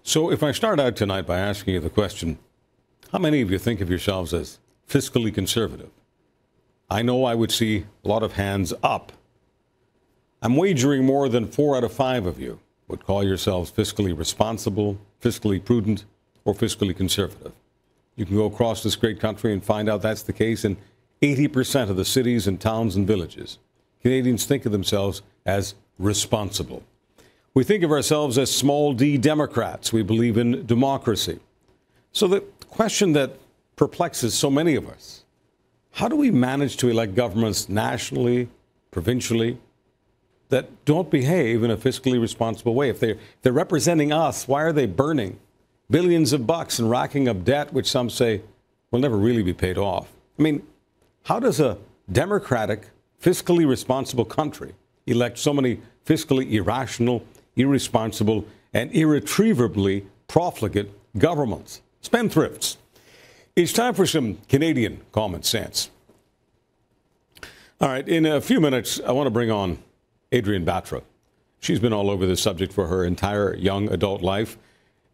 So if I start out tonight by asking you the question, how many of you think of yourselves as fiscally conservative? I know I would see a lot of hands up. I'm wagering more than 4 out of 5 of you would call yourselves fiscally responsible, fiscally prudent, or fiscally conservative. You can go across this great country and find out that's the case in 80% of the cities and towns and villages. Canadians think of themselves as responsible. We think of ourselves as small d Democrats. We believe in democracy. So the question that perplexes so many of us, how do we manage to elect governments nationally, provincially, that don't behave in a fiscally responsible way? If they're representing us, why are they burning billions of bucks and racking up debt, which some say will never really be paid off? I mean, how does a democratic, fiscally responsible country elect so many fiscally irrational, irresponsible, and irretrievably profligate governments, spendthrifts? It's time for some Canadian common sense. All right, in a few minutes, I want to bring on Adrienne Batra. She's been all over this subject for her entire young adult life.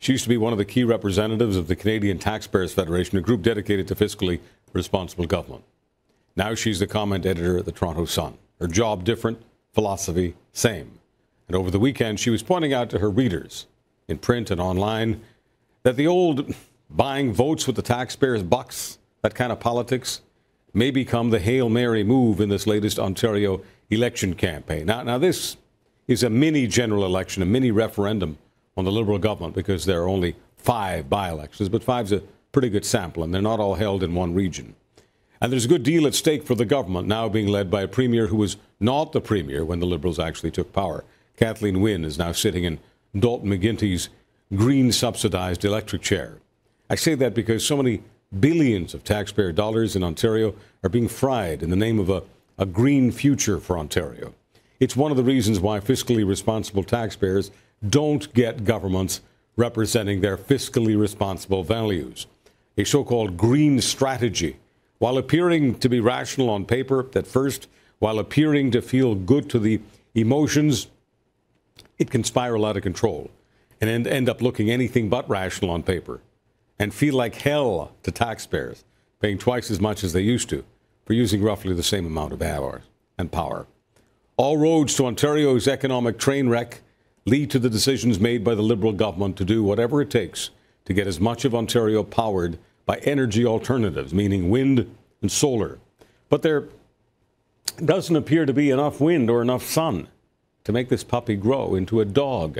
She used to be one of the key representatives of the Canadian Taxpayers Federation, a group dedicated to fiscally responsible government. Now she's the comment editor at the Toronto Sun. Her job different, philosophy same. And over the weekend, she was pointing out to her readers in print and online that the old buying votes with the taxpayers' bucks, that kind of politics, may become the Hail Mary move in this latest Ontario election campaign. Now this is a mini general election, a mini referendum on the Liberal government, because there are only 5 by-elections, but 5's a pretty good sample, and they're not all held in one region. And there's a good deal at stake for the government, now being led by a premier who was not the premier when the Liberals actually took power. Kathleen Wynne is now sitting in Dalton McGuinty's green-subsidized electric chair. I say that because so many billions of taxpayer dollars in Ontario are being fried in the name of a green future for Ontario. It's one of the reasons why fiscally responsible taxpayers don't get governments representing their fiscally responsible values. A so-called green strategy, while appearing to be rational on paper at first, while appearing to feel good to the emotions, it can spiral out of control and end up looking anything but rational on paper and feel like hell to taxpayers, paying twice as much as they used to for using roughly the same amount of hours and power. All roads to Ontario's economic train wreck lead to the decisions made by the Liberal government to do whatever it takes to get as much of Ontario powered by energy alternatives, meaning wind and solar. But there doesn't appear to be enough wind or enough sun to make this puppy grow into a dog.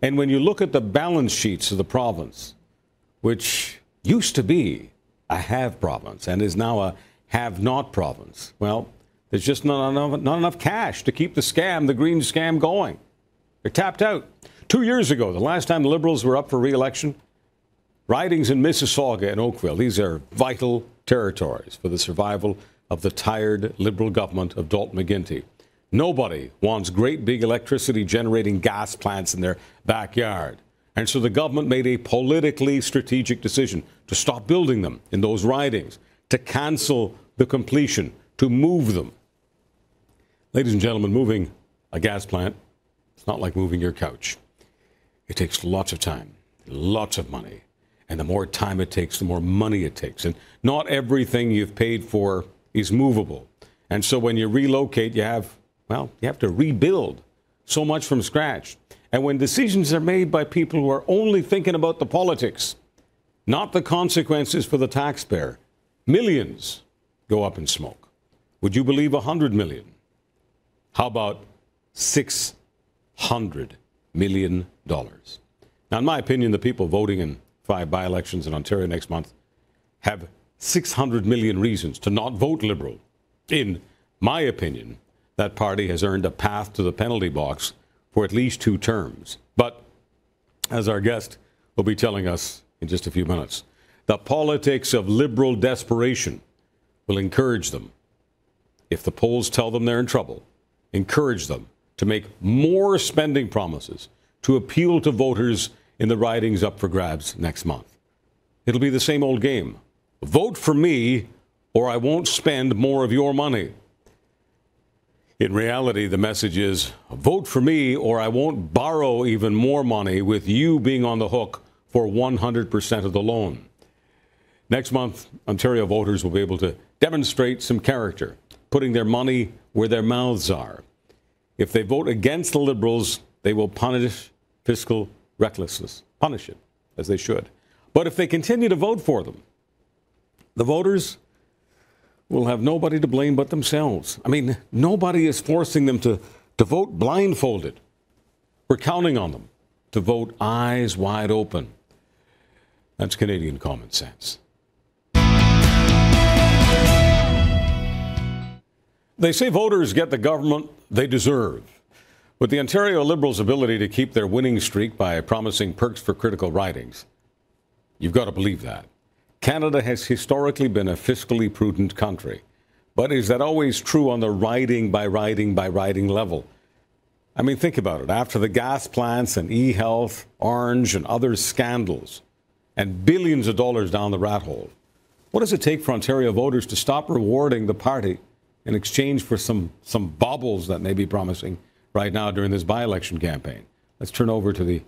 And when you look at the balance sheets of the province, which used to be a have province and is now a have-not province, well, there's just not enough cash to keep the scam, the green scam, going. They're tapped out. 2 years ago, the last time the Liberals were up for re-election, ridings in Mississauga and Oakville, these are vital territories for the survival of the tired Liberal government of Dalton McGuinty. Nobody wants great big electricity generating gas plants in their backyard. And so the government made a politically strategic decision to stop building them in those ridings, to cancel the completion, to move them. Ladies and gentlemen, moving a gas plant, it's not like moving your couch. It takes lots of time, lots of money. And the more time it takes, the more money it takes. And not everything you've paid for is movable. And so when you relocate, you have to rebuild so much from scratch. And when decisions are made by people who are only thinking about the politics, not the consequences for the taxpayer, millions go up in smoke. Would you believe 100 million? How about $600 million? Now, in my opinion, the people voting in 5 by-elections in Ontario next month have 600 million reasons to not vote Liberal. In my opinion, that party has earned a path to the penalty box for at least 2 terms. But as our guest will be telling us in just a few minutes, the politics of Liberal desperation will encourage them, if the polls tell them they're in trouble, encourage them to make more spending promises to appeal to voters in the ridings up for grabs next month. It'll be the same old game. Vote for me or I won't spend more of your money. In reality, the message is vote for me or I won't borrow even more money, with you being on the hook for 100% of the loan. Next month, Ontario voters will be able to demonstrate some character, putting their money where their mouths are. If they vote against the Liberals, they will punish fiscal recklessness. Punish it, as they should. But if they continue to vote for them, the voters will have nobody to blame but themselves. I mean, nobody is forcing them to vote blindfolded. We're counting on them to vote eyes wide open. That's Canadian common sense. They say voters get the government they deserve. With the Ontario Liberals' ability to keep their winning streak by promising perks for critical ridings, you've got to believe that. Canada has historically been a fiscally prudent country. But is that always true on the riding by riding level? I mean, think about it. After the gas plants and e-health, Orange and other scandals, and billions of dollars down the rat hole, what does it take for Ontario voters to stop rewarding the party in exchange for some baubles that may be promising right now during this by-election campaign? Let's turn over to the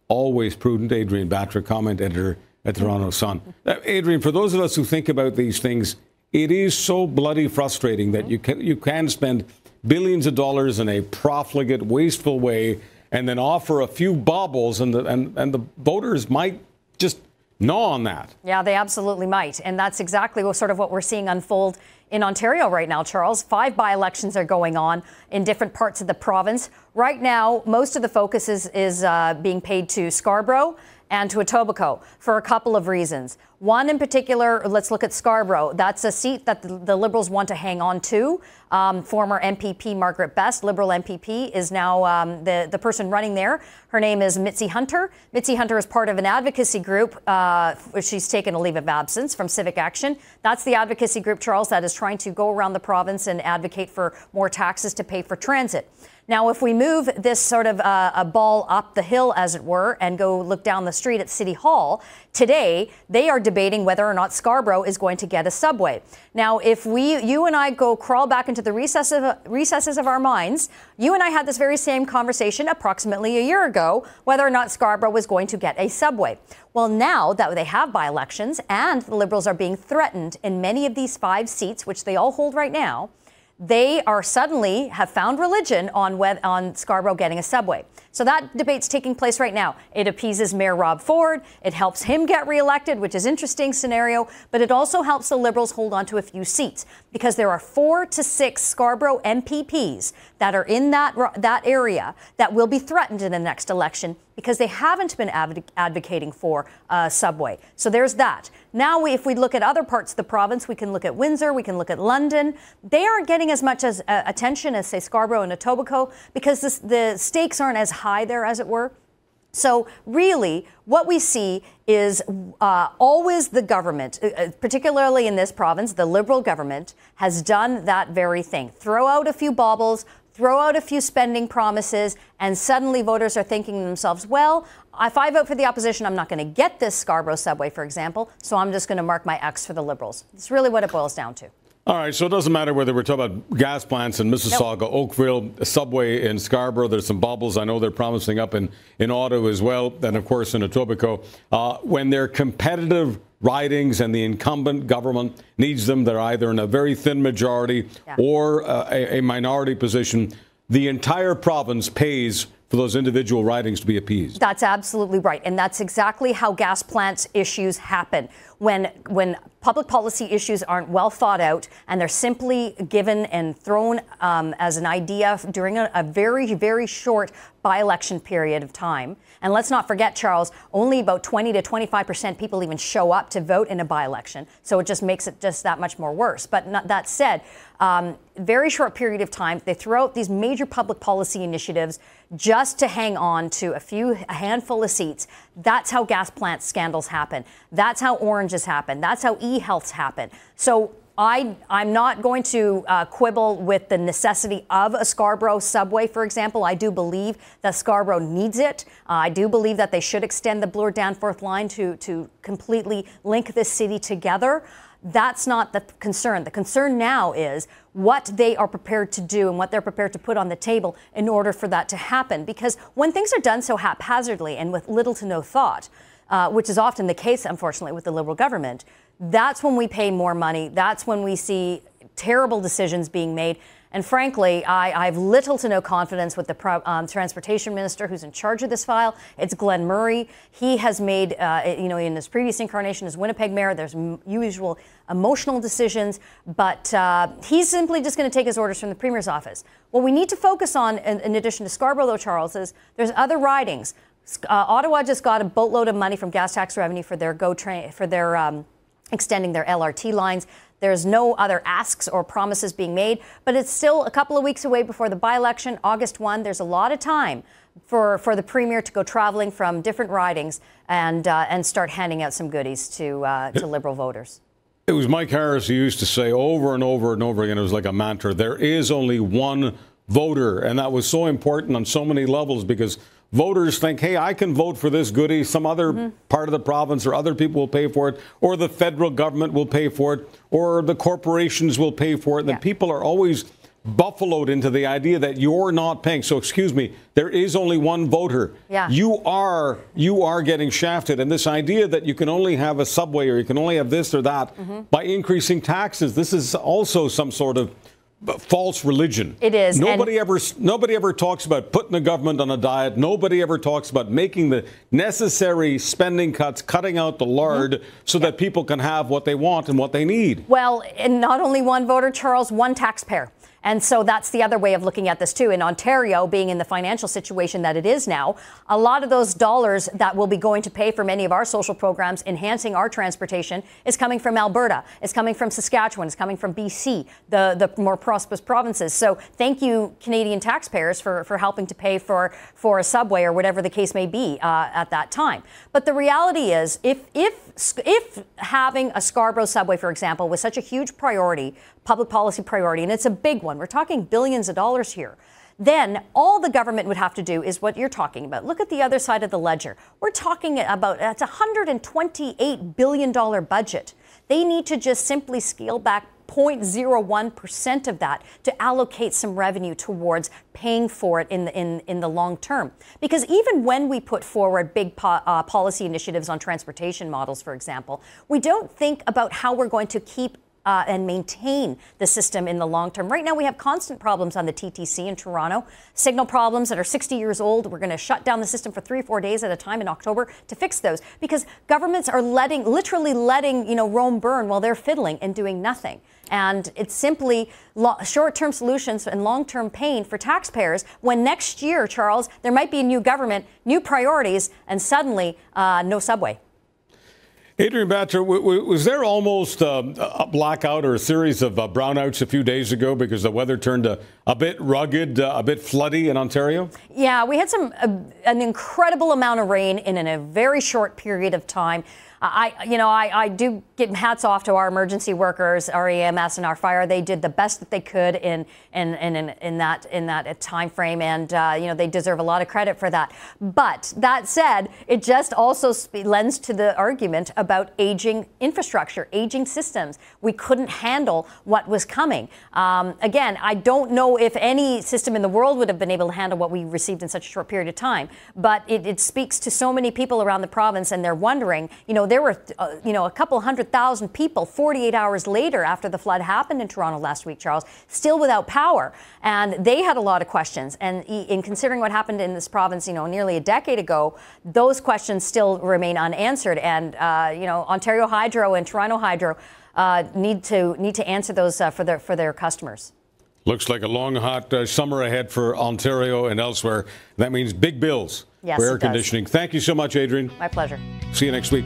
always prudent Adrienne Batra, comment editor at Toronto Sun. Adrienne, for those of us who think about these things, it is so bloody frustrating that you can spend billions of dollars in a profligate, wasteful way and then offer a few baubles, and the voters might just gnaw on that. Yeah, they absolutely might. And that's exactly what we're seeing unfold in Ontario right now, Charles. 5 by-elections are going on in different parts of the province. Right now, most of the focus is being paid to Scarborough and to Etobicoke for a couple of reasons. One in particular, let's look at Scarborough. That's a seat that the Liberals want to hang on to. Former MPP Margaret Best, Liberal MPP, is now the person running there. Her name is Mitzi Hunter. Mitzi Hunter is part of an advocacy group. She's taken a leave of absence from Civic Action. That's the advocacy group, Charles, that is trying to go around the province and advocate for more taxes to pay for transit. Now, if we move this sort of a ball up the hill, as it were, and go look down the street at City Hall, today they are debating whether or not Scarborough is going to get a subway. Now, if you and I go crawl back into the recesses of our minds, you and I had this very same conversation approximately a year ago, whether or not Scarborough was going to get a subway. Well, now that they have by-elections and the Liberals are being threatened in many of these 5 seats, which they all hold right now, they are suddenly have found religion on Scarborough getting a subway. So that debate's taking place right now. It appeases Mayor Rob Ford. It helps him get reelected, which is an interesting scenario. But it also helps the Liberals hold on to a few seats, because there are 4 to 6 Scarborough MPPs that are in that area that will be threatened in the next election because they haven't been advocating for a subway. So there's that. Now, if we look at other parts of the province, we can look at Windsor, we can look at London. They aren't getting as much as attention as, say, Scarborough and Etobicoke, because the stakes aren't as high there, as it were. So really, what we see is always the government, particularly in this province, the Liberal government, has done that very thing. Throw out a few baubles, throw out a few spending promises, and suddenly voters are thinking to themselves, well, if I vote for the opposition, I'm not going to get this Scarborough subway, for example, so I'm just going to mark my X for the Liberals. It's really what it boils down to. All right, so it doesn't matter whether we're talking about gas plants in Mississauga, nope. Oakville, a subway in Scarborough. There's some baubles I know they're promising up in Ottawa as well, and of course in Etobicoke. When they're competitive ridings and the incumbent government needs them, they're either in a very thin majority or a minority position. The entire province pays for those individual ridings to be appeased. That's absolutely right. And that's exactly how gas plants issues happen. When public policy issues aren't well thought out and they're simply given and thrown as an idea during a very, very short by-election period of time. And let's not forget, Charles, only about 20 to 25% people even show up to vote in a by-election. So it just makes it just that much more worse. But that said, very short period of time, they throw out these major public policy initiatives just to hang on to a handful of seats. That's how gas plant scandals happen. That's how oranges happen. That's how e-healths happen. So I'm not going to quibble with the necessity of a Scarborough subway, for example. I do believe that Scarborough needs it. I do believe that they should extend the Bloor-Danforth line to completely link this city together. That's not the concern. The concern now is what they are prepared to do and what they're prepared to put on the table in order for that to happen. Because when things are done so haphazardly and with little to no thought, which is often the case, unfortunately, with the Liberal government, that's when we pay more money. That's when we see terrible decisions being made. And frankly, I have little to no confidence with the transportation minister who's in charge of this file. It's Glenn Murray. He has made, in his previous incarnation as Winnipeg mayor, there's usual emotional decisions, but he's simply just going to take his orders from the premier's office. What we need to focus on, in addition to Scarborough, though, Charles, is there's other ridings. Ottawa just got a boatload of money from gas tax revenue for their extending their LRT lines. There's no other asks or promises being made, but it's still a couple of weeks away before the by-election, August 1. There's a lot of time for the Premier to go traveling from different ridings and start handing out some goodies to Liberal voters. It was Mike Harris who used to say over and over and over again, it was like a mantra, there is only one voter. And that was so important on so many levels because voters think, hey, I can vote for this goodie. Some other part of the province or other people will pay for it, or the federal government will pay for it, or the corporations will pay for it. And then people are always buffaloed into the idea that you're not paying. So, excuse me, there is only one voter. Yeah. You are getting shafted. And this idea that you can only have a subway or you can only have this or that by increasing taxes, this is also some sort of false religion. It is. Nobody ever talks about putting the government on a diet. Nobody ever talks about making the necessary spending cuts, cutting out the lard so that people can have what they want and what they need. Well, and not only one voter, Charles, one taxpayer. And so that's the other way of looking at this, too. In Ontario, being in the financial situation that it is now, a lot of those dollars that will be going to pay for many of our social programs, enhancing our transportation, is coming from Alberta, is coming from Saskatchewan, is coming from BC, the more prosperous provinces. So thank you, Canadian taxpayers, for helping to pay for a subway or whatever the case may be at that time. But the reality is, if having a Scarborough subway, for example, was such a huge priority, public policy priority, and it's a big one, we're talking billions of dollars here, then all the government would have to do is what you're talking about. Look at the other side of the ledger. We're talking about that's a $128 billion budget. They need to just simply scale back 0.01% of that to allocate some revenue towards paying for it in the long term. Because even when we put forward big policy initiatives on transportation models, for example, we don't think about how we're going to keep and maintain the system in the long term. Right now, we have constant problems on the TTC in Toronto, signal problems that are 60 years old. We're going to shut down the system for 3 or 4 days at a time in October to fix those because governments are literally letting Rome burn while they're fiddling and doing nothing. And it's simply short-term solutions and long-term pain for taxpayers when next year, Charles, there might be a new government, new priorities, and suddenly no subway. Adrienne Batra, was there almost a blackout or a series of brownouts a few days ago because the weather turned a bit rugged, a bit floody in Ontario? Yeah, we had an incredible amount of rain in a very short period of time. I do give hats off to our emergency workers, our EMS and our fire. They did the best that they could in that time frame, and they deserve a lot of credit for that. But that said, it just also lends to the argument about aging infrastructure, aging systems. We couldn't handle what was coming. Again, I don't know if any system in the world would have been able to handle what we received in such a short period of time. But it speaks to so many people around the province, and they're wondering, there were, a couple 100,000 people 48 hours later after the flood happened in Toronto last week, Charles, still without power. And they had a lot of questions. And in considering what happened in this province, nearly a decade ago, those questions still remain unanswered. And, Ontario Hydro and Toronto Hydro need to answer those for their customers. Looks like a long, hot summer ahead for Ontario and elsewhere. That means big bills for air conditioning. Thank you so much, Adrienne. My pleasure. See you next week.